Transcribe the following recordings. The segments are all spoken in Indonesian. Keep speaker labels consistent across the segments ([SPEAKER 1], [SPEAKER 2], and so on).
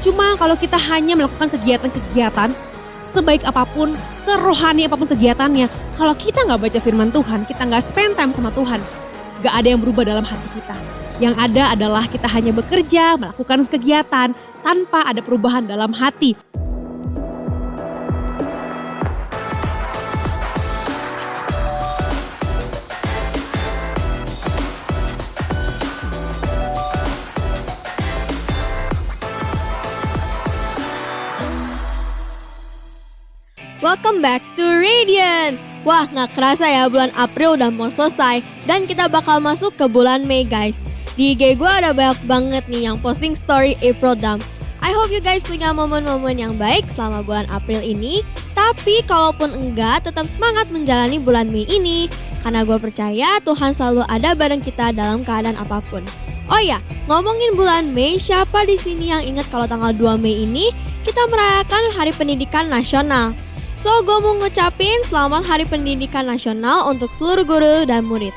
[SPEAKER 1] Cuma kalau kita hanya melakukan kegiatan-kegiatan, sebaik apapun, serohani apapun kegiatannya, kalau kita nggak baca firman Tuhan, kita nggak spend time sama Tuhan, nggak ada yang berubah dalam hati kita. Yang ada adalah kita hanya bekerja, melakukan kegiatan, tanpa ada perubahan dalam hati.
[SPEAKER 2] Welcome back to Radiance. Wah, gak kerasa ya bulan April udah mau selesai dan kita bakal masuk ke bulan Mei guys. Di IG gue ada banyak banget nih yang posting story April Dump. I hope you guys punya momen-momen yang baik selama bulan April ini. Tapi kalaupun enggak, tetap semangat menjalani bulan Mei ini. Karena gue percaya Tuhan selalu ada bareng kita dalam keadaan apapun. Oh ya, ngomongin bulan Mei, siapa di sini yang ingat kalau tanggal 2 Mei ini kita merayakan Hari Pendidikan Nasional? So, gue mau ngucapin selamat Hari Pendidikan Nasional untuk seluruh guru dan murid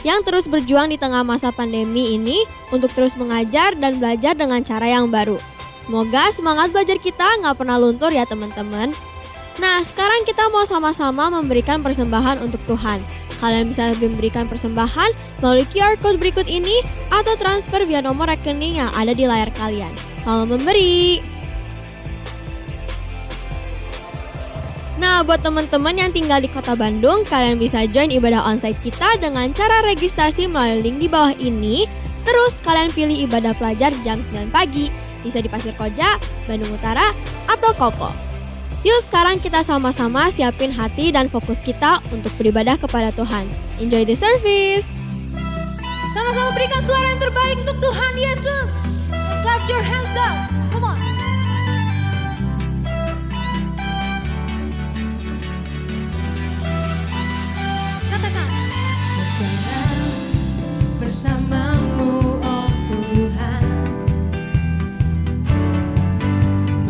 [SPEAKER 2] yang terus berjuang di tengah masa pandemi ini untuk terus mengajar dan belajar dengan cara yang baru. Semoga semangat belajar kita gak pernah luntur ya teman-teman. Nah, sekarang kita mau sama-sama memberikan persembahan untuk Tuhan. Kalian bisa memberikan persembahan melalui QR Code berikut ini atau transfer via nomor rekening yang ada di layar kalian. Selamat memberi! Nah, buat teman-teman yang tinggal di Kota Bandung, kalian bisa join ibadah onsite kita dengan cara registrasi melalui link di bawah ini. Terus kalian pilih ibadah pelajar jam 9 pagi, bisa di Pasir Koja, Bandung Utara, atau Kopo. Yuk sekarang kita sama-sama siapin hati dan fokus kita untuk beribadah kepada Tuhan. Enjoy the service!
[SPEAKER 3] Sama-sama berikan suara yang terbaik untuk Tuhan Yesus. Clap your hands up. Come on. Katakan. Berjalan bersamamu, oh Tuhan.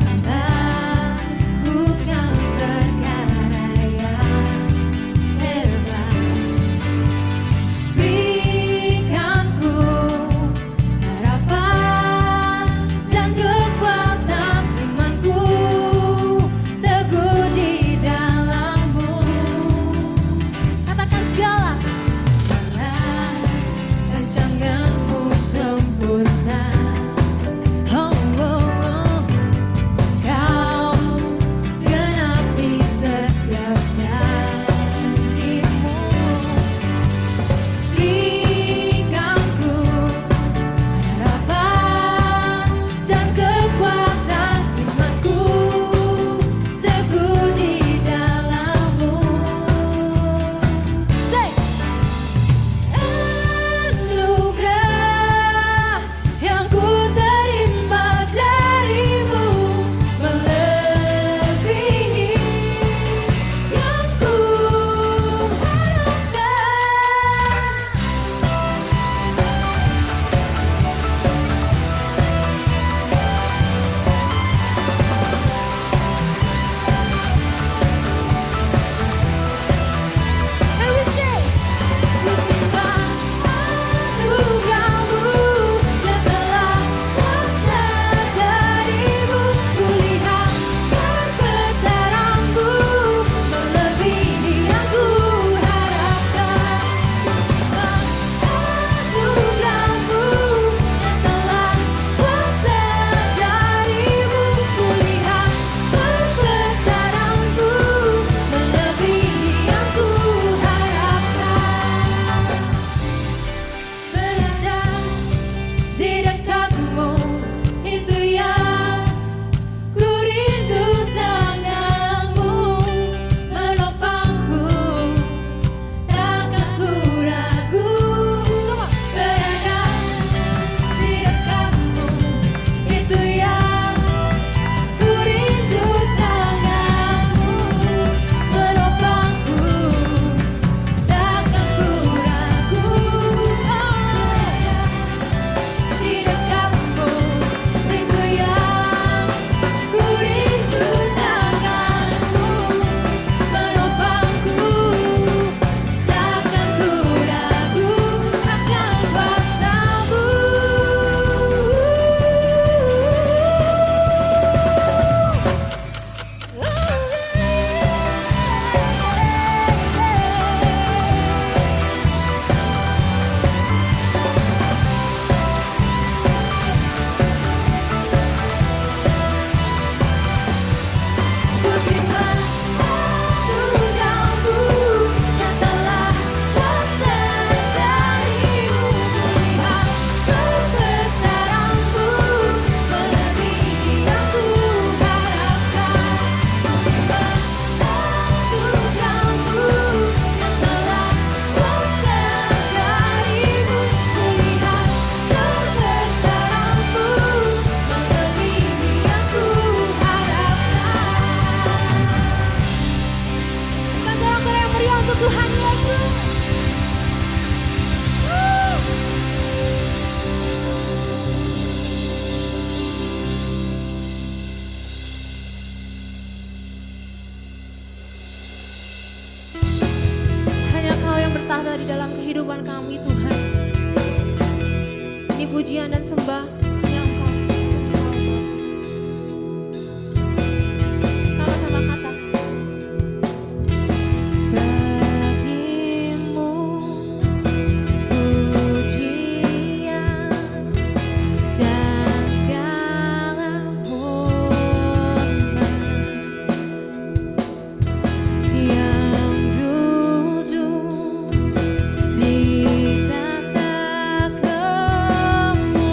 [SPEAKER 3] Melakukan perkara yang hebat. Berikanku harapan dan kehidupan kami Tuhan. Ini pujian dan sembah yang Engkau untuk Engkau Bapa. Sama-sama katakan. Bagimu pujian dan segala hormat yang duduk di tata kemuliaan.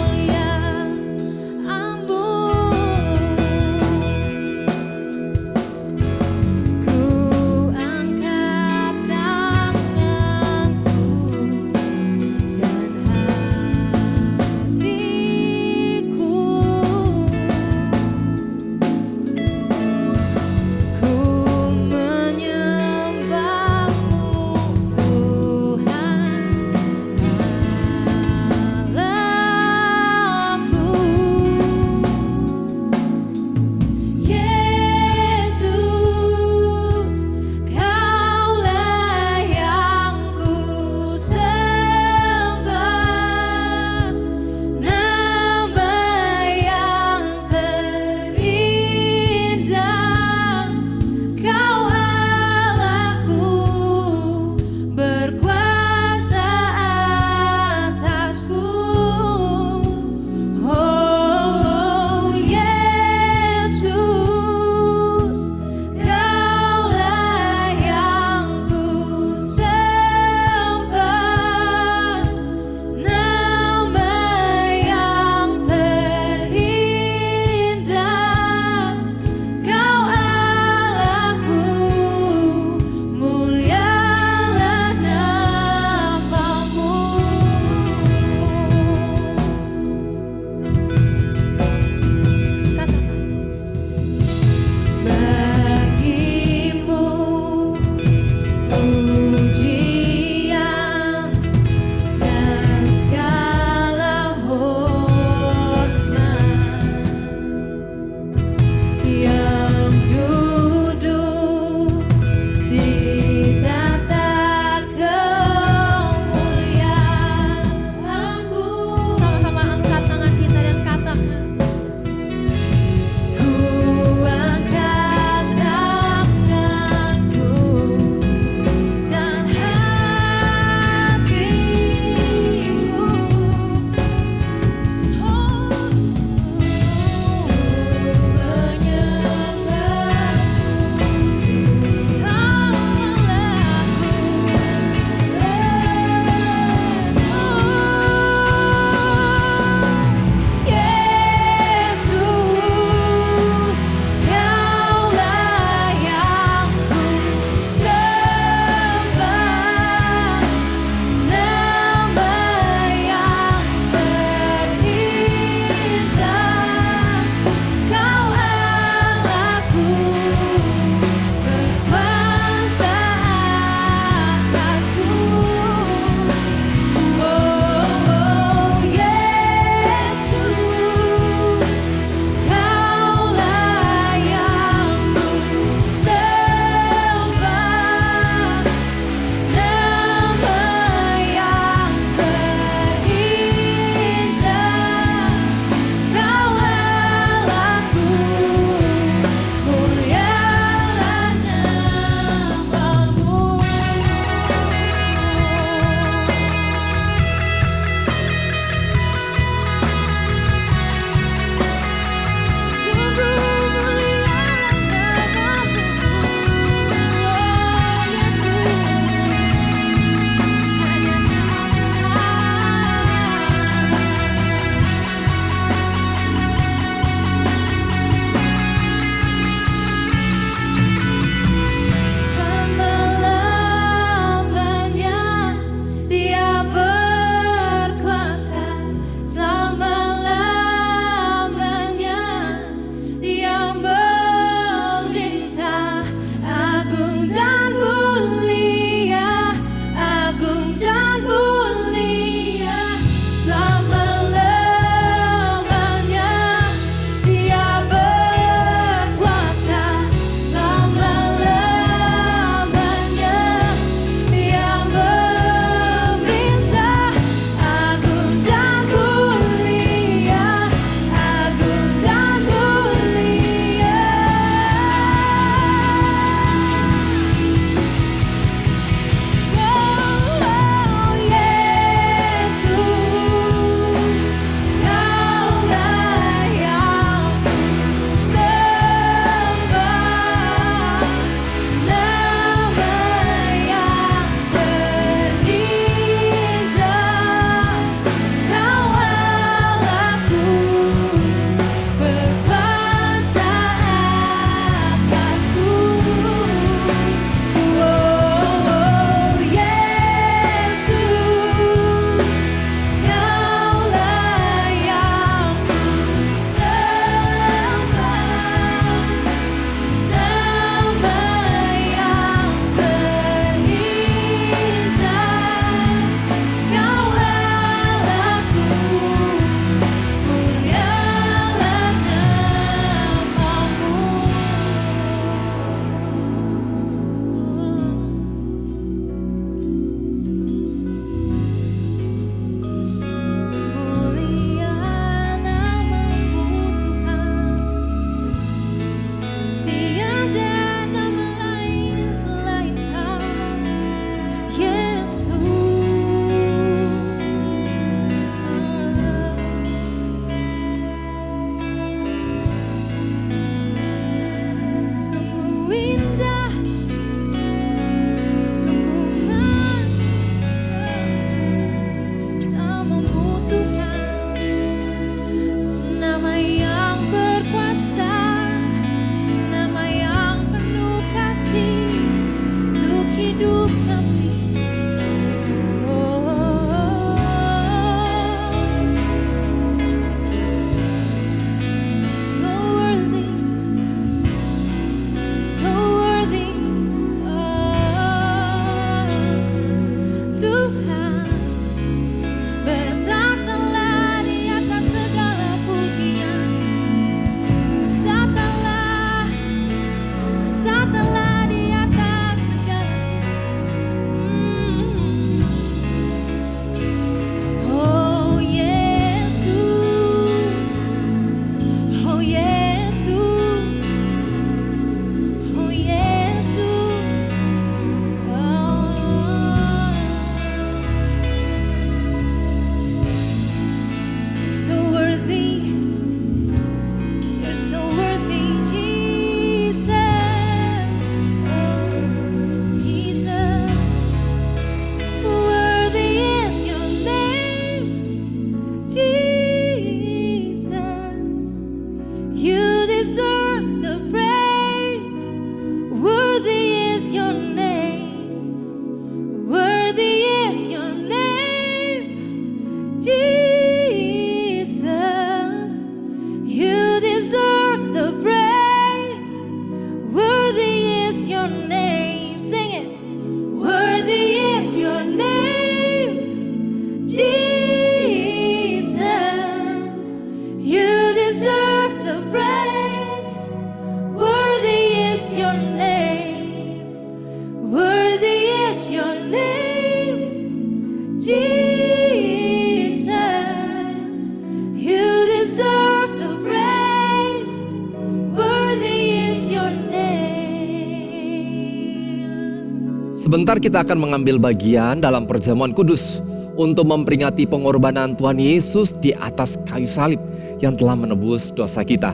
[SPEAKER 4] Sebentar kita akan mengambil bagian dalam perjamuan kudus untuk memperingati pengorbanan Tuhan Yesus di atas kayu salib yang telah menebus dosa kita.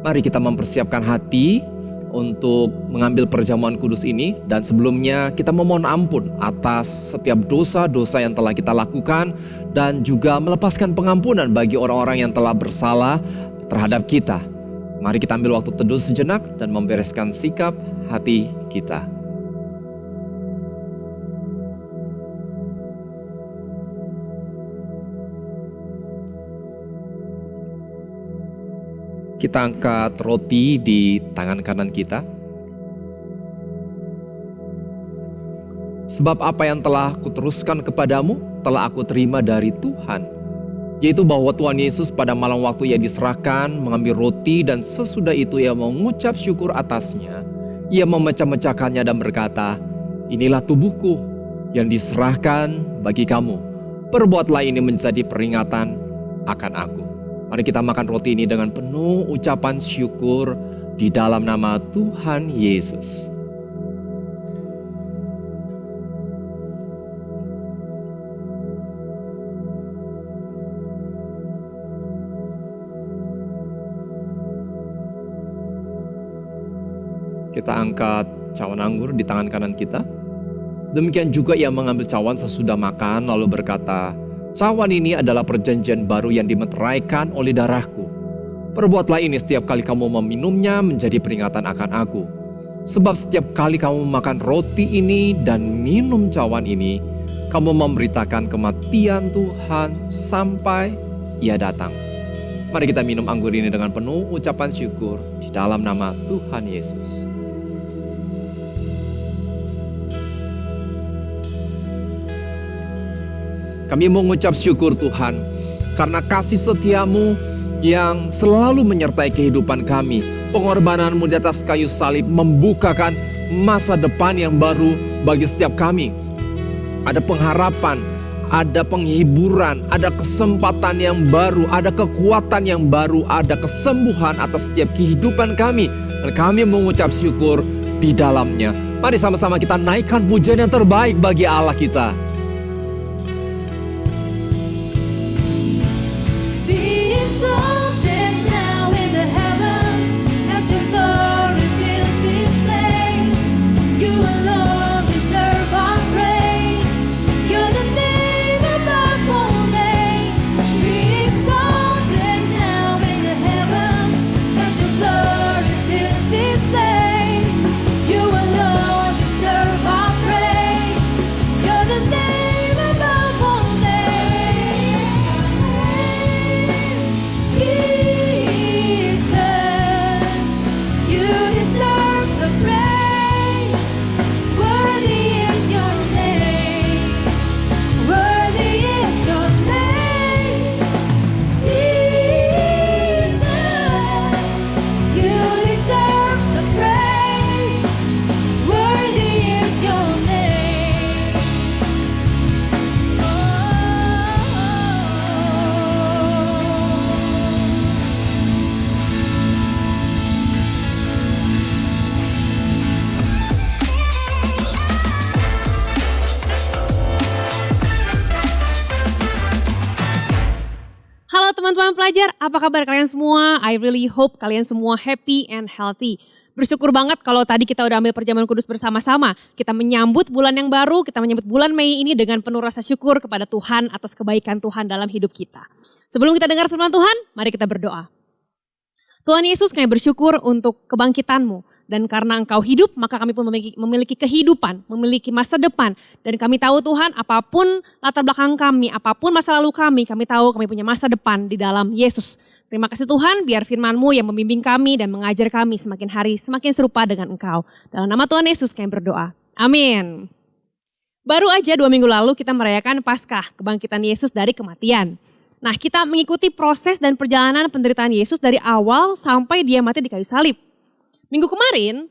[SPEAKER 4] Mari kita mempersiapkan hati untuk mengambil perjamuan kudus ini, dan sebelumnya kita memohon ampun atas setiap dosa-dosa yang telah kita lakukan dan juga melepaskan pengampunan bagi orang-orang yang telah bersalah terhadap kita. Mari kita ambil waktu teduh sejenak dan membereskan sikap hati kita. Kita angkat roti di tangan kanan kita. Sebab apa yang telah kuteruskan kepadamu telah aku terima dari Tuhan, yaitu bahwa Tuhan Yesus pada malam waktu ia diserahkan mengambil roti, dan sesudah itu ia mengucap syukur atasnya. Ia memecah-mecahkannya dan berkata, "Inilah tubuhku yang diserahkan bagi kamu. Perbuatlah ini menjadi peringatan akan aku." Mari kita makan roti ini dengan penuh ucapan syukur di dalam nama Tuhan Yesus. Kita angkat cawan anggur di tangan kanan kita. Demikian juga ia mengambil cawan sesudah makan lalu berkata, "Cawan ini adalah perjanjian baru yang dimeteraikan oleh darahku. Perbuatlah ini setiap kali kamu meminumnya menjadi peringatan akan aku. Sebab setiap kali kamu makan roti ini dan minum cawan ini, kamu memberitakan kematian Tuhan sampai ia datang." Mari kita minum anggur ini dengan penuh ucapan syukur di dalam nama Tuhan Yesus. Kami mengucap syukur Tuhan, karena kasih setiamu yang selalu menyertai kehidupan kami. Pengorbananmu di atas kayu salib membukakan masa depan yang baru bagi setiap kami. Ada pengharapan, ada penghiburan, ada kesempatan yang baru, ada kekuatan yang baru, ada kesembuhan atas setiap kehidupan kami. Dan kami mengucap syukur di dalamnya. Mari sama-sama kita naikkan pujian yang terbaik bagi Allah kita.
[SPEAKER 1] Teman-teman pelajar, apa kabar kalian semua? I really hope kalian semua happy and healthy. Bersyukur banget kalau tadi kita udah ambil perjamuan kudus bersama-sama. Kita menyambut bulan yang baru, kita menyambut bulan Mei ini dengan penuh rasa syukur kepada Tuhan atas kebaikan Tuhan dalam hidup kita. Sebelum kita dengar firman Tuhan, mari kita berdoa. Tuhan Yesus, kami bersyukur untuk kebangkitan-Mu. Dan karena Engkau hidup, maka kami pun memiliki kehidupan, memiliki masa depan. Dan kami tahu Tuhan, apapun latar belakang kami, apapun masa lalu kami tahu kami punya masa depan di dalam Yesus. Terima kasih Tuhan, biar firman-Mu yang membimbing kami dan mengajar kami semakin hari semakin serupa dengan Engkau. Dalam nama Tuhan Yesus kami berdoa. Amin. Baru aja 2 minggu lalu kita merayakan Paskah, kebangkitan Yesus dari kematian. Nah, kita mengikuti proses dan perjalanan penderitaan Yesus dari awal sampai Dia mati di kayu salib. Minggu kemarin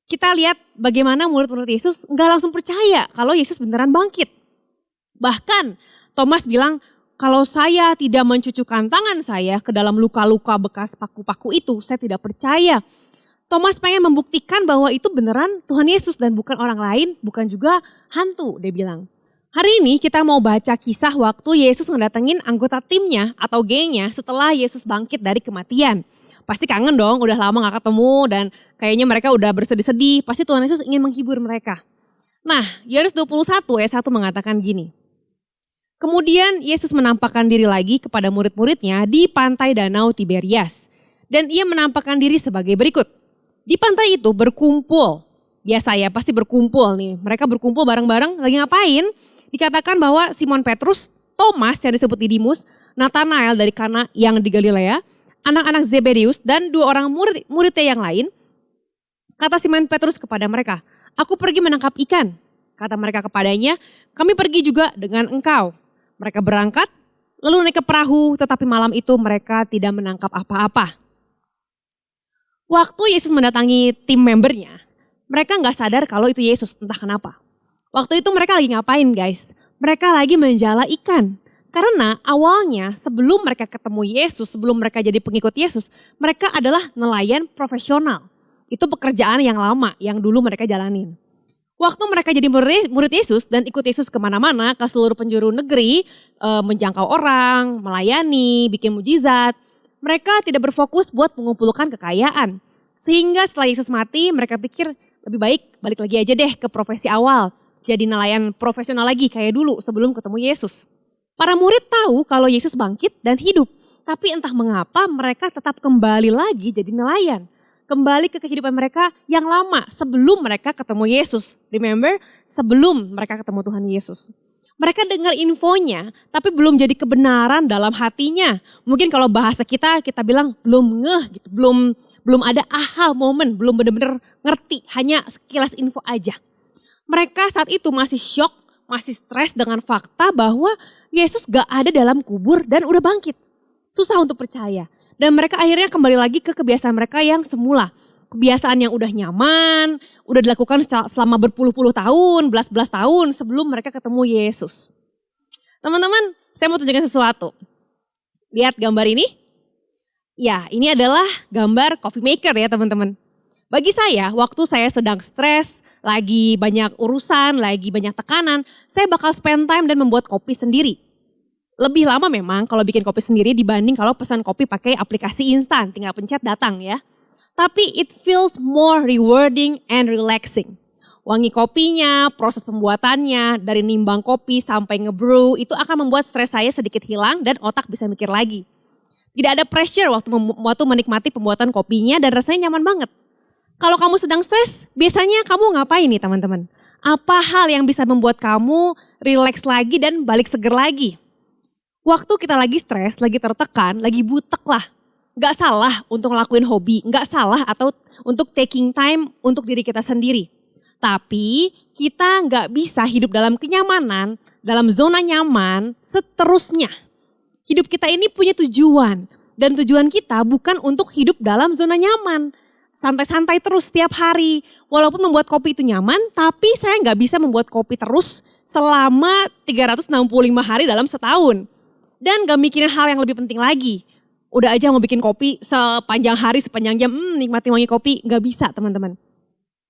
[SPEAKER 1] kita lihat bagaimana murid-murid Yesus nggak langsung percaya kalau Yesus beneran bangkit. Bahkan Thomas bilang, kalau saya tidak mencucukkan tangan saya ke dalam luka-luka bekas paku-paku itu, saya tidak percaya. Thomas pengen membuktikan bahwa itu beneran Tuhan Yesus dan bukan orang lain, bukan juga hantu, dia bilang. Hari ini kita mau baca kisah waktu Yesus ngedatengin anggota timnya atau gengnya setelah Yesus bangkit dari kematian. Pasti kangen dong, udah lama gak ketemu dan kayaknya mereka udah bersedih-sedih. Pasti Tuhan Yesus ingin menghibur mereka. Nah, Yohanes 21 ayat 1 mengatakan gini. Kemudian Yesus menampakkan diri lagi kepada murid-muridnya di pantai danau Tiberias. Dan ia menampakkan diri sebagai berikut. Di pantai itu berkumpul, biasa ya pasti berkumpul nih. Mereka berkumpul bareng-bareng lagi ngapain? Dikatakan bahwa Simon Petrus, Thomas yang disebut Didimus, Nathanael dari Kana yang di Galilea, anak-anak Zebedeus dan 2 orang muridnya yang lain. Kata Simon Petrus kepada mereka, "Aku pergi menangkap ikan." Kata mereka kepadanya, "Kami pergi juga dengan engkau." Mereka berangkat, lalu naik ke perahu, tetapi malam itu mereka tidak menangkap apa-apa. Waktu Yesus mendatangi tim membernya, mereka gak sadar kalau itu Yesus, entah kenapa. Waktu itu mereka lagi ngapain guys? Mereka lagi menjala ikan. Karena awalnya sebelum mereka ketemu Yesus, sebelum mereka jadi pengikut Yesus, mereka adalah nelayan profesional. Itu pekerjaan yang lama, yang dulu mereka jalanin. Waktu mereka jadi murid Yesus dan ikut Yesus kemana-mana, ke seluruh penjuru negeri, menjangkau orang, melayani, bikin mujizat. Mereka tidak berfokus buat mengumpulkan kekayaan. Sehingga setelah Yesus mati, mereka pikir lebih baik balik lagi aja deh ke profesi awal. Jadi nelayan profesional lagi kayak dulu sebelum ketemu Yesus. Para murid tahu kalau Yesus bangkit dan hidup. Tapi entah mengapa mereka tetap kembali lagi jadi nelayan. Kembali ke kehidupan mereka yang lama sebelum mereka ketemu Yesus. Remember? Sebelum mereka ketemu Tuhan Yesus. Mereka dengar infonya tapi belum jadi kebenaran dalam hatinya. Mungkin kalau bahasa kita bilang belum ngeh gitu. Belum ada aha moment, belum benar-benar ngerti. Hanya sekilas info aja. Mereka saat itu masih shock, masih stres dengan fakta bahwa Yesus gak ada dalam kubur dan udah bangkit. Susah untuk percaya. Dan mereka akhirnya kembali lagi ke kebiasaan mereka yang semula. Kebiasaan yang udah nyaman, udah dilakukan selama berpuluh-puluh tahun, belas-belas tahun sebelum mereka ketemu Yesus. Teman-teman, saya mau tunjukkan sesuatu. Lihat gambar ini. Ya, ini adalah gambar coffee maker ya teman-teman. Bagi saya, waktu saya sedang stres, lagi banyak urusan, lagi banyak tekanan, saya bakal spend time dan membuat kopi sendiri. Lebih lama memang kalau bikin kopi sendiri dibanding kalau pesan kopi pakai aplikasi instan, tinggal pencet datang ya. Tapi it feels more rewarding and relaxing. Wangi kopinya, proses pembuatannya, dari nimbang kopi sampai ngebrew, itu akan membuat stres saya sedikit hilang dan otak bisa mikir lagi. Tidak ada pressure waktu menikmati pembuatan kopinya dan rasanya nyaman banget. Kalau kamu sedang stres, biasanya kamu ngapain nih teman-teman? Apa hal yang bisa membuat kamu relax lagi dan balik seger lagi? Waktu kita lagi stres, lagi tertekan, lagi butek lah. Gak salah untuk ngelakuin hobi, gak salah atau untuk taking time untuk diri kita sendiri. Tapi kita gak bisa hidup dalam kenyamanan, dalam zona nyaman seterusnya. Hidup kita ini punya tujuan dan tujuan kita bukan untuk hidup dalam zona nyaman. Santai-santai terus setiap hari. Walaupun membuat kopi itu nyaman, tapi saya nggak bisa membuat kopi terus selama 365 hari dalam setahun. Dan gak mikirin hal yang lebih penting lagi. Udah aja mau bikin kopi sepanjang hari, sepanjang jam, nikmati wangi kopi, gak bisa teman-teman.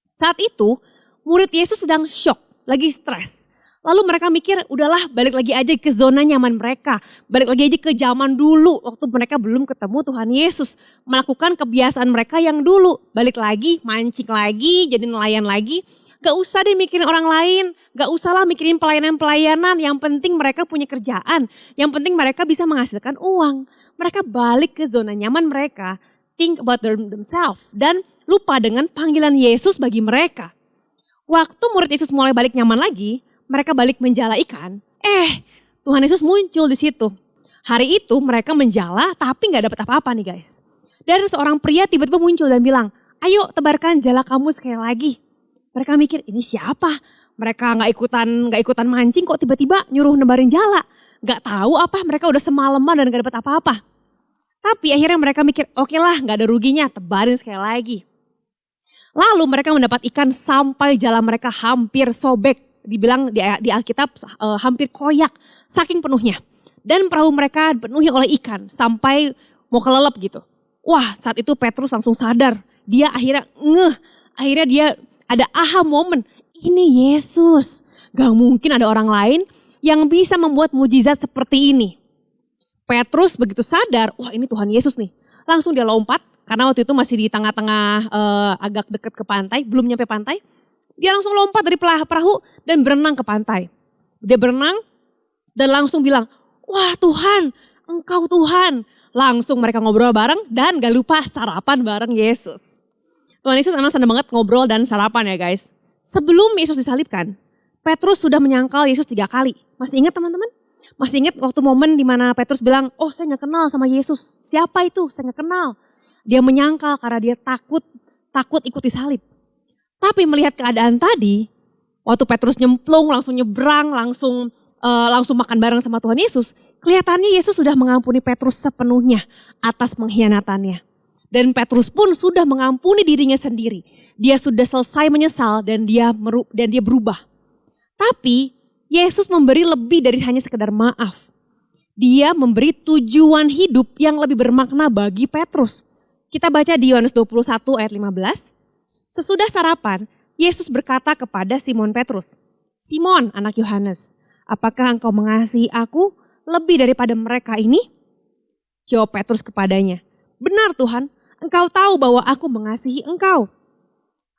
[SPEAKER 1] Saat itu, murid Yesus sedang shock, lagi stres. Lalu mereka mikir, udahlah balik lagi aja ke zona nyaman mereka. Balik lagi aja ke zaman dulu waktu mereka belum ketemu Tuhan Yesus. Melakukan kebiasaan mereka yang dulu. Balik lagi, mancing lagi, jadi nelayan lagi. Gak usah deh mikirin orang lain. Gak usah lah mikirin pelayanan-pelayanan. Yang penting mereka punya kerjaan. Yang penting mereka bisa menghasilkan uang. Mereka balik ke zona nyaman mereka. Think about themselves. Dan lupa dengan panggilan Yesus bagi mereka. Waktu murid Yesus mulai balik nyaman lagi, mereka balik menjala ikan, Tuhan Yesus muncul di situ. Hari itu mereka menjala tapi gak dapat apa-apa nih guys. Dan seorang pria tiba-tiba muncul dan bilang, ayo tebarkan jala kamu sekali lagi. Mereka mikir ini siapa? Mereka gak ikutan mancing kok tiba-tiba nyuruh nebarin jala. Gak tahu apa mereka udah semalaman dan gak dapat apa-apa. Tapi akhirnya mereka mikir oke lah gak ada ruginya tebarin sekali lagi. Lalu mereka mendapat ikan sampai jala mereka hampir sobek. Dibilang di Alkitab hampir koyak saking penuhnya. Dan perahu mereka dipenuhi oleh ikan sampai mau kelelep gitu. Wah saat itu Petrus langsung sadar Dia akhirnya akhirnya dia ada aha moment. Ini Yesus. Gak mungkin ada orang lain yang bisa membuat mujizat seperti ini. Petrus begitu sadar, wah ini Tuhan Yesus nih. Langsung dia lompat, karena waktu itu masih di tengah-tengah agak dekat ke pantai, belum nyampe pantai. Dia langsung lompat dari perahu dan berenang ke pantai. Dia berenang dan langsung bilang, wah Tuhan, Engkau Tuhan. Langsung mereka ngobrol bareng dan gak lupa sarapan bareng Yesus. Tuhan Yesus emang senang banget ngobrol dan sarapan ya guys. Sebelum Yesus disalibkan, Petrus sudah menyangkal Yesus 3 kali. Masih ingat teman-teman? Masih ingat waktu momen dimana Petrus bilang, oh saya gak kenal sama Yesus. Siapa itu? Saya gak kenal. Dia menyangkal karena dia takut ikut disalib. Tapi melihat keadaan tadi, waktu Petrus nyemplung, langsung nyebrang, langsung makan bareng sama Tuhan Yesus. Kelihatannya Yesus sudah mengampuni Petrus sepenuhnya atas pengkhianatannya. Dan Petrus pun sudah mengampuni dirinya sendiri. Dia sudah selesai menyesal dan dia berubah. Tapi Yesus memberi lebih dari hanya sekedar maaf. Dia memberi tujuan hidup yang lebih bermakna bagi Petrus. Kita baca di Yohanes 21 ayat 15. Sesudah sarapan, Yesus berkata kepada Simon Petrus, Simon anak Yohanes, apakah engkau mengasihi aku lebih daripada mereka ini? Jawab Petrus kepadanya, benar Tuhan, engkau tahu bahwa aku mengasihi engkau.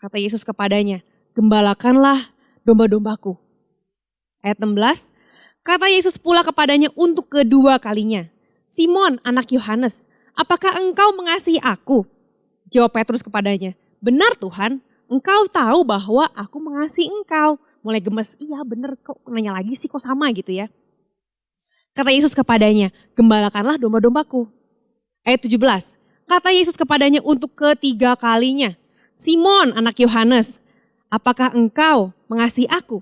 [SPEAKER 1] Kata Yesus kepadanya, gembalakanlah domba-dombaku. Ayat 16, kata Yesus pula kepadanya untuk kedua kalinya. Simon anak Yohanes, apakah engkau mengasihi aku? Jawab Petrus kepadanya, benar Tuhan, engkau tahu bahwa aku mengasihi engkau. Mulai gemes, iya bener kok nanya lagi sih kok sama gitu ya. Kata Yesus kepadanya, gembalakanlah domba-dombaku. Ayat 17, kata Yesus kepadanya untuk ketiga kalinya. Simon anak Yohanes, apakah engkau mengasihi aku?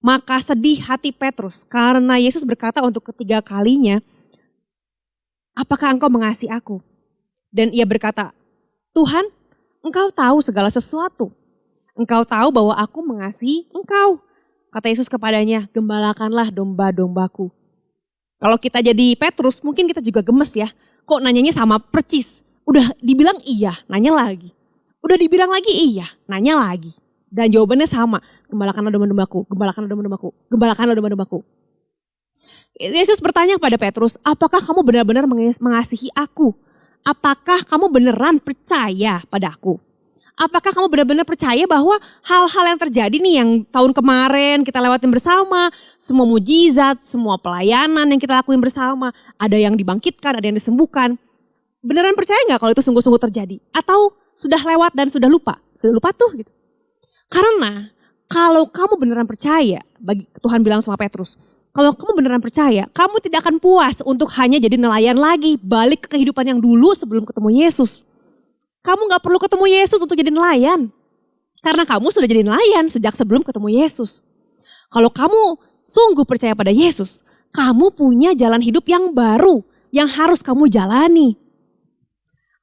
[SPEAKER 1] Maka sedih hati Petrus karena Yesus berkata untuk ketiga kalinya, apakah engkau mengasihi aku? Dan ia berkata, Tuhan, engkau tahu segala sesuatu. Engkau tahu bahwa aku mengasihi engkau. Kata Yesus kepadanya, gembalakanlah domba-dombaku. Kalau kita jadi Petrus mungkin kita juga gemes ya. Kok nanyanya sama percis. Udah dibilang iya, nanya lagi. Udah dibilang lagi iya, nanya lagi. Dan jawabannya sama, gembalakanlah domba-dombaku, gembalakanlah domba-dombaku, gembalakanlah domba-dombaku. Yesus bertanya kepada Petrus, apakah kamu benar-benar mengasihi aku? Apakah kamu beneran percaya padaku? Apakah kamu benar-benar percaya bahwa hal-hal yang terjadi nih yang tahun kemarin kita lewatin bersama, semua mujizat, semua pelayanan yang kita lakuin bersama, ada yang dibangkitkan, ada yang disembuhkan. Beneran percaya gak kalau itu sungguh-sungguh terjadi? Atau sudah lewat dan sudah lupa? Sudah lupa tuh gitu. Karena kalau kamu beneran percaya, bagi Tuhan bilang sama Petrus, kalau kamu beneran percaya, kamu tidak akan puas untuk hanya jadi nelayan lagi, balik ke kehidupan yang dulu sebelum ketemu Yesus. Kamu gak perlu ketemu Yesus untuk jadi nelayan. Karena kamu sudah jadi nelayan sejak sebelum ketemu Yesus. Kalau kamu sungguh percaya pada Yesus, kamu punya jalan hidup yang baru, yang harus kamu jalani.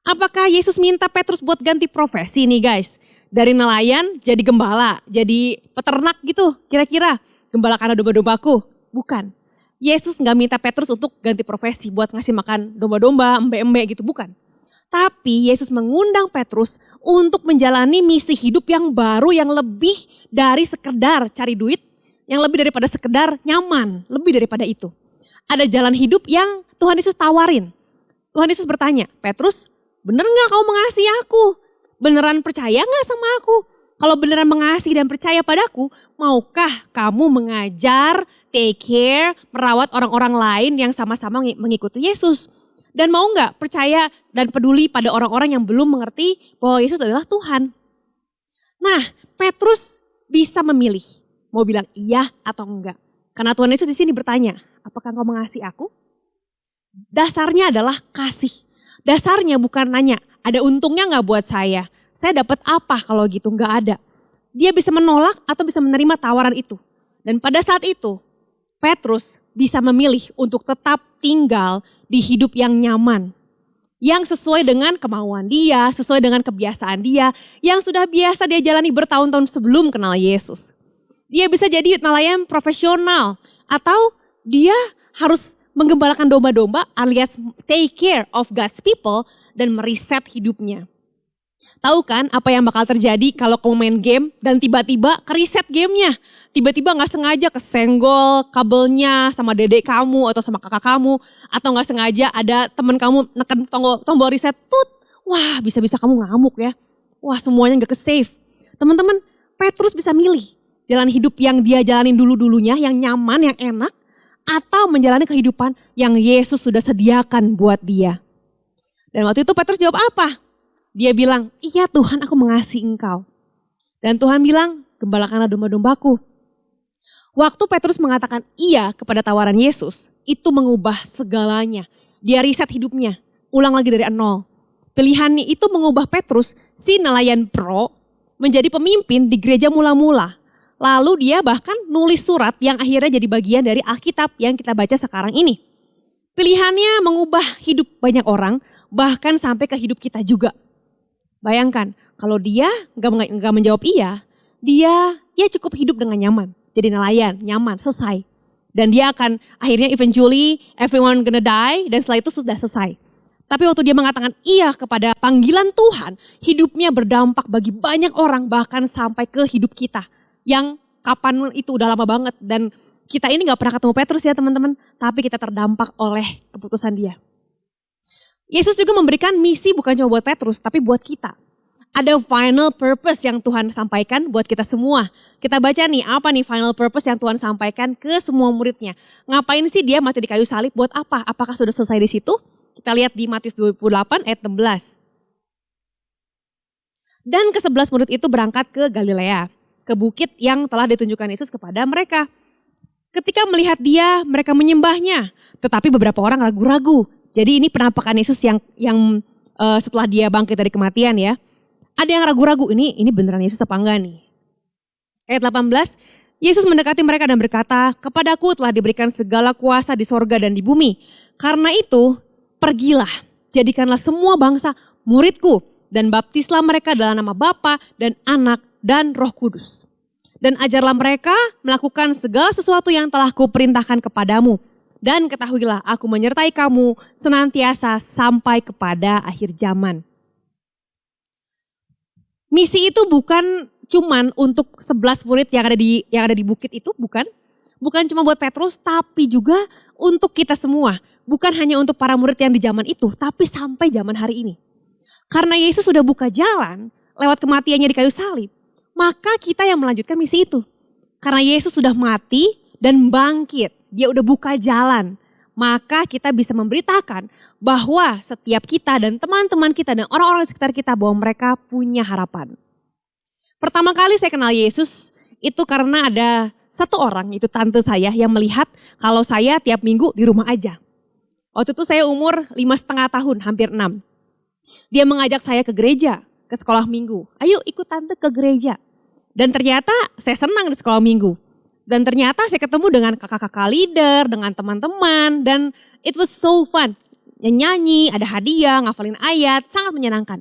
[SPEAKER 1] Apakah Yesus minta Petrus buat ganti profesi nih guys? Dari nelayan jadi gembala, jadi peternak gitu kira-kira. Gembalakanlah domba-dombaku. Bukan. Yesus gak minta Petrus untuk ganti profesi buat ngasih makan domba-domba, embe-embe gitu, bukan. Tapi Yesus mengundang Petrus untuk menjalani misi hidup yang baru yang lebih dari sekedar cari duit, yang lebih daripada sekedar nyaman, lebih daripada itu. Ada jalan hidup yang Tuhan Yesus tawarin. Tuhan Yesus bertanya, Petrus, bener gak kamu mengasihi aku? Beneran percaya gak sama aku? Kalau beneran mengasihi dan percaya padaku, maukah kamu mengajar, take care, merawat orang-orang lain yang sama-sama mengikuti Yesus? Dan mau gak percaya dan peduli pada orang-orang yang belum mengerti bahwa Yesus adalah Tuhan? Nah, Petrus bisa memilih mau bilang iya atau enggak. Karena Tuhan Yesus di sini bertanya, apakah engkau mengasihi aku? Dasarnya adalah kasih. Dasarnya bukan nanya, ada untungnya gak buat saya? Saya dapat apa kalau gitu? Gak ada. Dia bisa menolak atau bisa menerima tawaran itu. Dan pada saat itu, Petrus bisa memilih untuk tetap tinggal di hidup yang nyaman. Yang sesuai dengan kemauan dia, sesuai dengan kebiasaan dia, yang sudah biasa dia jalani bertahun-tahun sebelum kenal Yesus. Dia bisa jadi nelayan profesional atau dia harus menggembalakan domba-domba alias take care of God's people dan meriset hidupnya. Tahu kan apa yang bakal terjadi kalau kamu main game dan tiba-tiba ke-reset gamenya. Tiba-tiba gak sengaja kesenggol kabelnya sama dedek kamu atau sama kakak kamu. Atau gak sengaja ada temen kamu neken tombol reset, tut. Wah, bisa-bisa kamu ngamuk ya. Wah, semuanya gak ke-save. Teman-teman, Petrus bisa milih jalan hidup yang dia jalanin dulu-dulunya, yang nyaman, yang enak. Atau menjalani kehidupan yang Yesus sudah sediakan buat dia. Dan waktu itu Petrus jawab apa? Dia bilang, iya Tuhan, aku mengasihi engkau. Dan Tuhan bilang, gembalakanlah domba-dombaku. Waktu Petrus mengatakan iya kepada tawaran Yesus, itu mengubah segalanya. Dia riset hidupnya, ulang lagi dari nol. Pilihannya itu mengubah Petrus, si nelayan pro, menjadi pemimpin di gereja mula-mula. Lalu dia bahkan nulis surat yang akhirnya jadi bagian dari Alkitab yang kita baca sekarang ini. Pilihannya mengubah hidup banyak orang, bahkan sampai ke hidup kita juga. Bayangkan, kalau dia gak menjawab iya, dia cukup hidup dengan nyaman. Jadi nelayan, nyaman, selesai. Dan dia akan akhirnya eventually everyone gonna die dan setelah itu sudah selesai. Tapi waktu dia mengatakan iya kepada panggilan Tuhan, hidupnya berdampak bagi banyak orang bahkan sampai ke hidup kita. Yang kapan itu udah lama banget dan kita ini gak pernah ketemu Petrus ya teman-teman. Tapi kita terdampak oleh keputusan dia. Yesus juga memberikan misi bukan cuma buat Petrus, tapi buat kita. Ada final purpose yang Tuhan sampaikan buat kita semua. Kita baca nih, apa nih final purpose yang Tuhan sampaikan ke semua muridnya. Ngapain sih dia mati di kayu salib, buat apa? Apakah sudah selesai di situ? Kita lihat di Matius 28 ayat 16. Dan ke-11 murid itu berangkat ke Galilea, ke bukit yang telah ditunjukkan Yesus kepada mereka. Ketika melihat dia, mereka menyembahnya. Tetapi beberapa orang ragu-ragu. Jadi ini penampakan Yesus yang setelah dia bangkit dari kematian ya. Ada yang ragu-ragu, ini beneran Yesus apa enggak nih? Ayat 18, Yesus mendekati mereka dan berkata, kepadaku telah diberikan segala kuasa di sorga dan di bumi. Karena itu, pergilah, jadikanlah semua bangsa muridku. Dan baptislah mereka dalam nama Bapa dan Anak dan Roh Kudus. Dan ajarlah mereka melakukan segala sesuatu yang telah kuperintahkan kepadamu. Dan ketahuilah aku menyertai kamu senantiasa sampai kepada akhir zaman. Misi itu bukan cuman untuk 11 murid yang ada di bukit itu, bukan. Bukan cuma buat Petrus, tapi juga untuk kita semua. Bukan hanya untuk para murid yang di zaman itu, tapi sampai zaman hari ini. Karena Yesus sudah buka jalan lewat kematiannya di kayu salib, maka kita yang melanjutkan misi itu. Karena Yesus sudah mati dan bangkit, dia udah buka jalan. Maka kita bisa memberitakan bahwa setiap kita dan teman-teman kita dan orang-orang di sekitar kita bahwa mereka punya harapan. Pertama kali saya kenal Yesus itu karena ada satu orang, itu tante saya yang melihat kalau saya tiap minggu di rumah aja. Waktu itu saya umur 5,5 tahun, hampir 6. Dia mengajak saya ke gereja, ke sekolah minggu. Ayo ikut tante ke gereja. Dan ternyata saya senang di sekolah minggu. Dan ternyata saya ketemu dengan kakak-kakak leader, dengan teman-teman. Dan it was so fun. Nyanyi, ada hadiah, ngafalin ayat, sangat menyenangkan.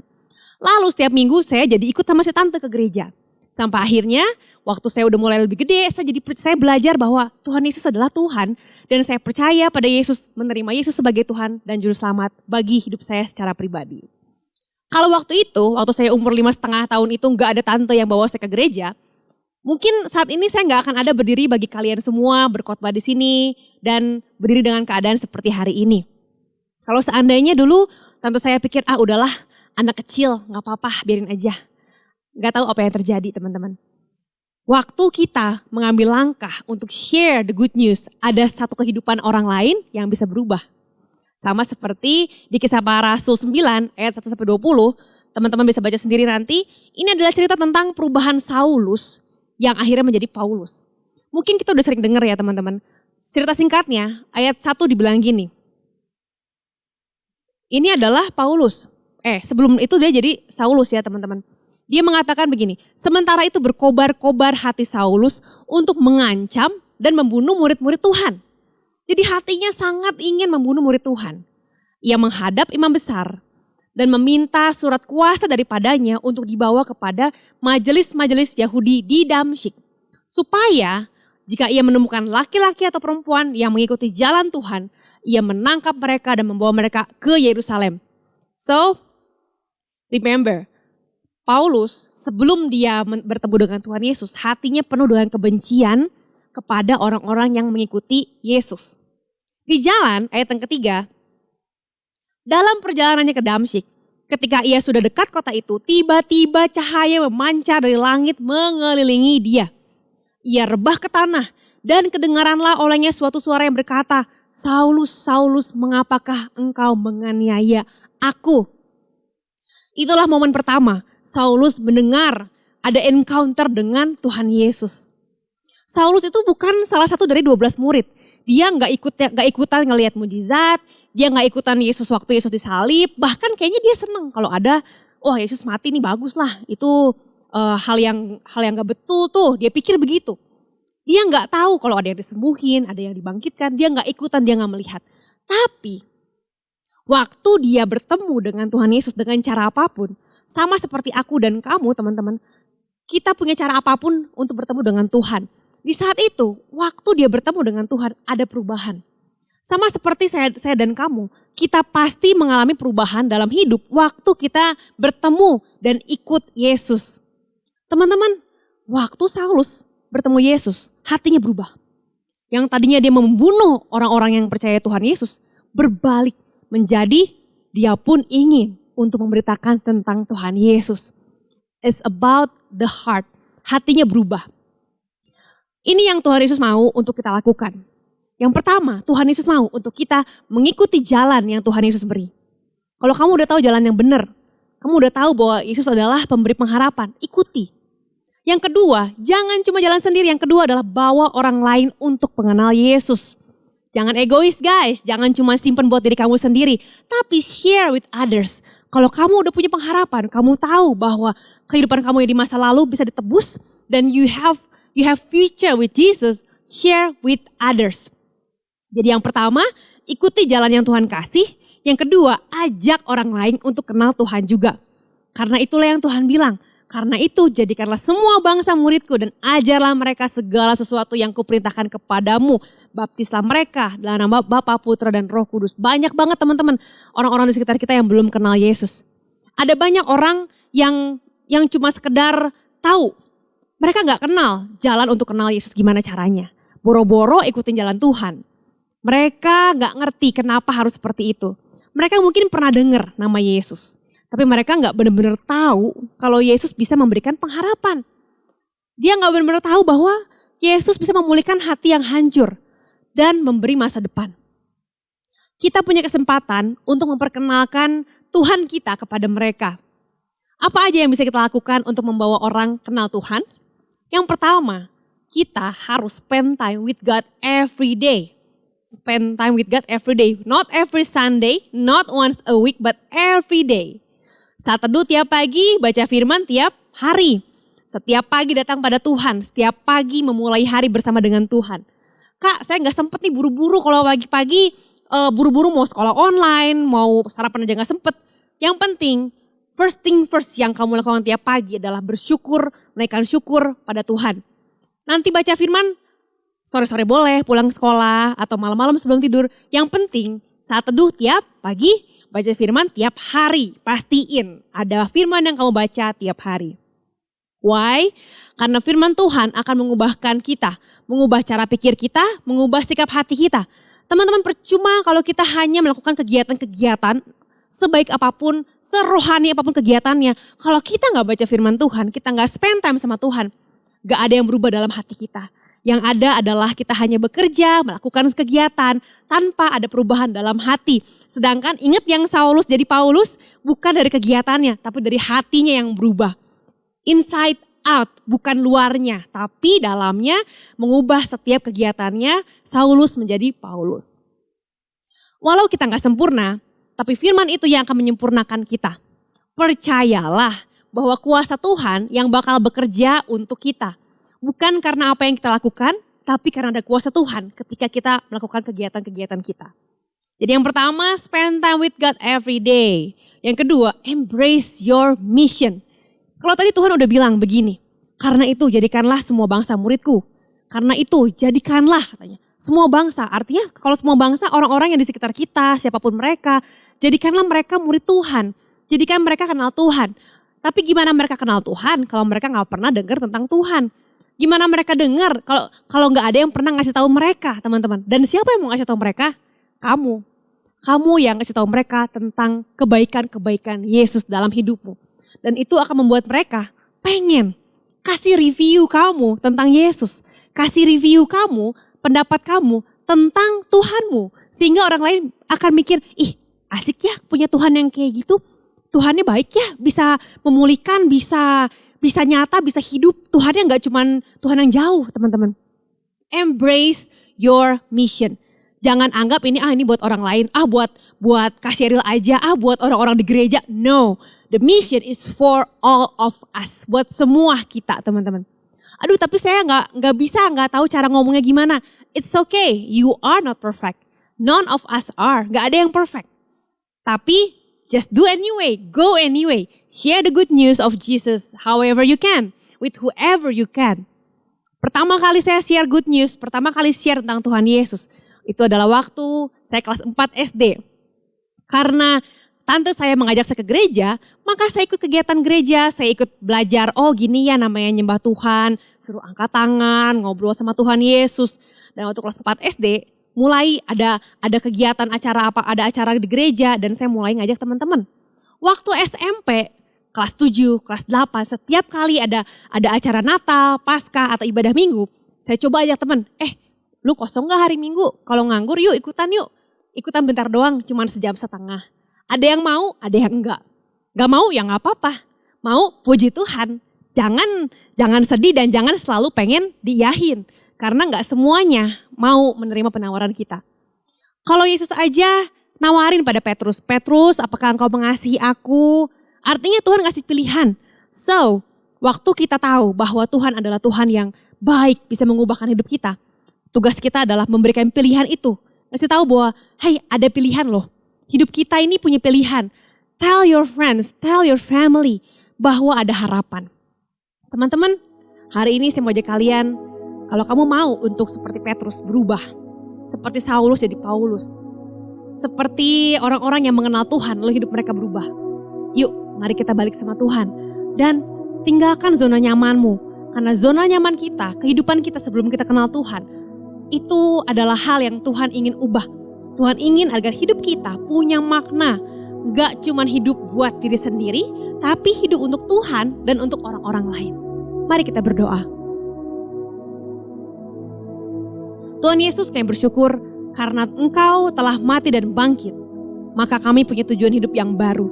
[SPEAKER 1] Lalu setiap minggu saya jadi ikut sama si tante ke gereja. Sampai akhirnya waktu saya udah mulai lebih gede, saya belajar bahwa Tuhan Yesus adalah Tuhan. Dan saya percaya pada Yesus, menerima Yesus sebagai Tuhan dan Juru Selamat bagi hidup saya secara pribadi. Kalau waktu itu, waktu saya umur 5,5 tahun itu gak ada tante yang bawa saya ke gereja. Mungkin saat ini saya gak akan ada berdiri bagi kalian semua, berkhotbah di sini dan berdiri dengan keadaan seperti hari ini. Kalau seandainya dulu tante saya pikir, udahlah anak kecil gak apa-apa biarin aja. Gak tahu apa yang terjadi teman-teman. Waktu kita mengambil langkah untuk share the good news, ada satu kehidupan orang lain yang bisa berubah. Sama seperti di Kisah Para Rasul 9 ayat 1-20, teman-teman bisa baca sendiri nanti. Ini adalah cerita tentang perubahan Saulus yang akhirnya menjadi Paulus. Mungkin kita udah sering dengar ya teman-teman. Cerita singkatnya, ayat 1 dibilang gini. Ini adalah Paulus. Sebelum itu dia jadi Saulus ya teman-teman. Dia mengatakan begini, sementara itu berkobar-kobar hati Saulus untuk mengancam dan membunuh murid-murid Tuhan. Jadi hatinya sangat ingin membunuh murid Tuhan. Ia menghadap imam besar dan meminta surat kuasa daripadanya untuk dibawa kepada majelis-majelis Yahudi di Damsyik. Supaya jika ia menemukan laki-laki atau perempuan yang mengikuti jalan Tuhan, ia menangkap mereka dan membawa mereka ke Yerusalem. So, remember, Paulus sebelum dia bertemu dengan Tuhan Yesus, hatinya penuh dengan kebencian kepada orang-orang yang mengikuti Yesus. Di jalan, ayat yang ketiga, dalam perjalanannya ke Damsyik, ketika ia sudah dekat kota itu, tiba-tiba cahaya memancar dari langit mengelilingi dia. Ia rebah ke tanah dan kedengaranlah olehnya suatu suara yang berkata, Saulus, Saulus, mengapakah engkau menganiaya aku? Itulah momen pertama Saulus mendengar ada encounter dengan Tuhan Yesus. Saulus itu bukan salah satu dari 12 murid. Dia nggak ikutan ngelihat mujizat, dia nggak ikutan Yesus waktu Yesus disalib. Bahkan kayaknya dia seneng kalau ada, wah Yesus mati nih bagus lah. Itu hal yang nggak betul tuh. Dia pikir begitu. Dia nggak tahu kalau ada yang disembuhin, ada yang dibangkitkan. Dia nggak ikutan, dia nggak melihat. Tapi waktu dia bertemu dengan Tuhan Yesus dengan cara apapun, sama seperti aku dan kamu teman-teman, kita punya cara apapun untuk bertemu dengan Tuhan. Di saat itu, waktu dia bertemu dengan Tuhan, ada perubahan. Sama seperti saya dan kamu, kita pasti mengalami perubahan dalam hidup waktu kita bertemu dan ikut Yesus. Teman-teman, waktu Saulus bertemu Yesus, hatinya berubah. Yang tadinya dia membunuh orang-orang yang percaya Tuhan Yesus, berbalik menjadi dia pun ingin untuk memberitakan tentang Tuhan Yesus. It's about the heart. Hatinya berubah. Ini yang Tuhan Yesus mau untuk kita lakukan. Yang pertama, Tuhan Yesus mau untuk kita mengikuti jalan yang Tuhan Yesus beri. Kalau kamu udah tahu jalan yang benar, kamu udah tahu bahwa Yesus adalah pemberi pengharapan, ikuti. Yang kedua, jangan cuma jalan sendiri. Yang kedua adalah bawa orang lain untuk mengenal Yesus. Jangan egois guys, jangan cuma simpen buat diri kamu sendiri, tapi share with others. Kalau kamu udah punya pengharapan, kamu tahu bahwa kehidupan kamu yang di masa lalu bisa ditebus dan you have future with Jesus, share with others. Jadi yang pertama, ikuti jalan yang Tuhan kasih. Yang kedua, ajak orang lain untuk kenal Tuhan juga. Karena itulah yang Tuhan bilang. Karena itu jadikanlah semua bangsa muridku dan ajarlah mereka segala sesuatu yang kuperintahkan kepadamu. Baptislah mereka dalam nama Bapa, Putra dan Roh Kudus. Banyak banget teman-teman orang-orang di sekitar kita yang belum kenal Yesus. Ada banyak orang yang cuma sekedar tahu. Mereka gak kenal jalan untuk kenal Yesus gimana caranya. Boro-boro ikutin jalan Tuhan. Mereka gak ngerti kenapa harus seperti itu. Mereka mungkin pernah dengar nama Yesus. Tapi mereka gak benar-benar tahu kalau Yesus bisa memberikan pengharapan. Dia gak benar-benar tahu bahwa Yesus bisa memulihkan hati yang hancur dan memberi masa depan. Kita punya kesempatan untuk memperkenalkan Tuhan kita kepada mereka. Apa aja yang bisa kita lakukan untuk membawa orang kenal Tuhan? Yang pertama, kita harus spend time with God every day. Spend time with God every day. Not every Sunday, not once a week, but every day. Saat teduh tiap pagi, baca firman tiap hari. Setiap pagi datang pada Tuhan, setiap pagi memulai hari bersama dengan Tuhan. Kak, saya gak sempet nih buru-buru kalau pagi-pagi buru-buru mau sekolah online, mau sarapan aja gak sempet. Yang penting, first thing first yang kamu lakukan tiap pagi adalah bersyukur, naikkan syukur pada Tuhan. Nanti baca firman, sore-sore boleh pulang sekolah atau malam-malam sebelum tidur. Yang penting saat teduh tiap pagi, baca firman tiap hari. Pastiin ada firman yang kamu baca tiap hari. Why? Karena firman Tuhan akan mengubahkan kita. Mengubah cara pikir kita, mengubah sikap hati kita. Teman-teman, percuma kalau kita hanya melakukan kegiatan-kegiatan sebaik apapun, serohani apapun kegiatannya. Kalau kita gak baca firman Tuhan, kita gak spend time sama Tuhan, gak ada yang berubah dalam hati kita. Yang ada adalah kita hanya bekerja, melakukan kegiatan tanpa ada perubahan dalam hati. Sedangkan ingat yang Saulus jadi Paulus bukan dari kegiatannya, tapi dari hatinya yang berubah. Inside out, bukan luarnya, tapi dalamnya mengubah setiap kegiatannya Saulus menjadi Paulus. Walau kita gak sempurna, tapi firman itu yang akan menyempurnakan kita. Percayalah bahwa kuasa Tuhan yang bakal bekerja untuk kita. Bukan karena apa yang kita lakukan, tapi karena ada kuasa Tuhan ketika kita melakukan kegiatan-kegiatan kita. Jadi yang pertama, spend time with God every day. Yang kedua, embrace your mission. Kalau tadi Tuhan udah bilang begini, karena itu jadikanlah semua bangsa muridku. Karena itu jadikanlah katanya. Semua bangsa, artinya kalau semua bangsa orang-orang yang di sekitar kita, siapapun mereka, jadikanlah mereka murid Tuhan. Jadikan mereka kenal Tuhan. Tapi gimana mereka kenal Tuhan kalau mereka gak pernah dengar tentang Tuhan? Gimana mereka dengar kalau gak ada yang pernah ngasih tahu mereka, teman-teman? Dan siapa yang mau ngasih tahu mereka? Kamu. Kamu yang ngasih tahu mereka tentang kebaikan-kebaikan Yesus dalam hidupmu. Dan itu akan membuat mereka pengen kasih review kamu tentang Yesus. Kasih review kamu, pendapat kamu tentang Tuhanmu. Sehingga orang lain akan mikir, ih asik ya punya Tuhan yang kayak gitu. Tuhannya baik ya, bisa memulihkan, bisa nyata, bisa hidup. Tuhannya gak cuman Tuhan yang jauh, teman-teman. Embrace your mission. Jangan anggap ini buat orang lain, buat kasiril aja, buat orang-orang di gereja. No, the mission is for all of us, buat semua kita, teman-teman. Aduh, tapi saya nggak tahu cara ngomongnya gimana. It's okay, you are not perfect. None of us are, gak ada yang perfect. Tapi just do anyway, go anyway. Share the good news of Jesus however you can, with whoever you can. Pertama kali saya share good news, pertama kali share tentang Tuhan Yesus, itu adalah waktu saya kelas 4 SD. Karena tante saya mengajak saya ke gereja, maka saya ikut kegiatan gereja, saya ikut belajar, oh gini ya namanya nyembah Tuhan, suruh angkat tangan, ngobrol sama Tuhan Yesus. Dan waktu kelas 4 SD, mulai ada kegiatan ada acara di gereja dan saya mulai ngajak teman-teman. Waktu SMP, kelas 7, kelas 8, setiap kali ada acara Natal, Paskah atau ibadah minggu, saya coba ajak teman, lu kosong gak hari Minggu? Kalau nganggur yuk ikutan yuk. Ikutan bentar doang, cuman sejam setengah. Ada yang mau, ada yang enggak. Gak mau ya gak apa-apa. Mau puji Tuhan. Jangan sedih dan jangan selalu pengen diiyahin. Karena gak semuanya mau menerima penawaran kita. Kalau Yesus aja nawarin pada Petrus. Petrus, apakah engkau mengasihi aku? Artinya Tuhan ngasih pilihan. So, waktu kita tahu bahwa Tuhan adalah Tuhan yang baik, bisa mengubahkan hidup kita. Tugas kita adalah memberikan pilihan itu. Kasih tahu bahwa, hey ada pilihan loh. Hidup kita ini punya pilihan. Tell your friends, tell your family bahwa ada harapan. Teman-teman, hari ini saya mau ajak kalian, kalau kamu mau untuk seperti Petrus berubah. Seperti Saulus jadi Paulus. Seperti orang-orang yang mengenal Tuhan lalu hidup mereka berubah. Yuk mari kita balik sama Tuhan. Dan tinggalkan zona nyamanmu. Karena zona nyaman kita, kehidupan kita sebelum kita kenal Tuhan. Itu adalah hal yang Tuhan ingin ubah. Tuhan ingin agar hidup kita punya makna. Gak cuman hidup buat diri sendiri, tapi hidup untuk Tuhan dan untuk orang-orang lain. Mari kita berdoa. Tuhan Yesus, kami bersyukur karena Engkau telah mati dan bangkit. Maka kami punya tujuan hidup yang baru.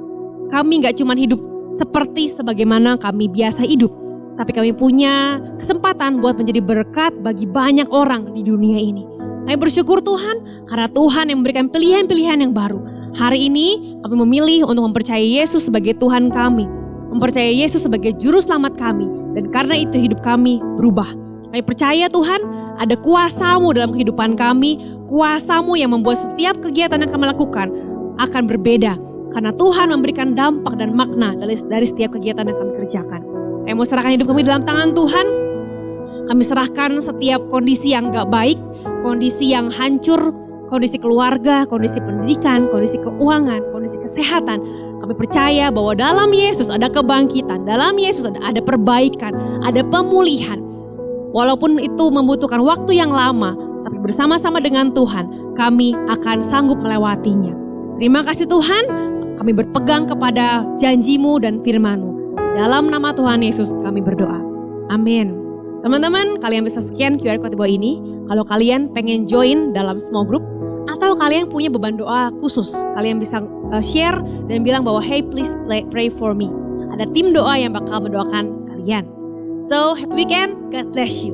[SPEAKER 1] Kami gak cuman hidup seperti sebagaimana kami biasa hidup. Tapi kami punya kesempatan buat menjadi berkat bagi banyak orang di dunia ini. Kami bersyukur Tuhan karena Tuhan yang memberikan pilihan-pilihan yang baru. Hari ini kami memilih untuk mempercayai Yesus sebagai Tuhan kami. Mempercayai Yesus sebagai juru selamat kami. Dan karena itu hidup kami berubah. Kami percaya Tuhan ada kuasa-Mu dalam kehidupan kami. Kuasa-Mu yang membuat setiap kegiatan yang kami lakukan akan berbeda. Karena Tuhan memberikan dampak dan makna dari setiap kegiatan yang kami kerjakan. Kami mau serahkan hidup kami dalam tangan Tuhan. Kami serahkan setiap kondisi yang gak baik, kondisi yang hancur, kondisi keluarga, kondisi pendidikan, kondisi keuangan, kondisi kesehatan. Kami percaya bahwa dalam Yesus ada kebangkitan, dalam Yesus ada perbaikan, ada pemulihan. Walaupun itu membutuhkan waktu yang lama, tapi bersama-sama dengan Tuhan kami akan sanggup melewatinya. Terima kasih Tuhan, kami berpegang kepada janji-Mu dan firman-Mu. Dalam nama Tuhan Yesus kami berdoa. Amin. Teman-teman, kalian bisa scan QR code di bawah ini. Kalau kalian pengen join dalam small group atau kalian punya beban doa khusus, kalian bisa share dan bilang bahwa hey please pray for me. Ada tim doa yang bakal mendoakan kalian. So happy weekend, God bless you.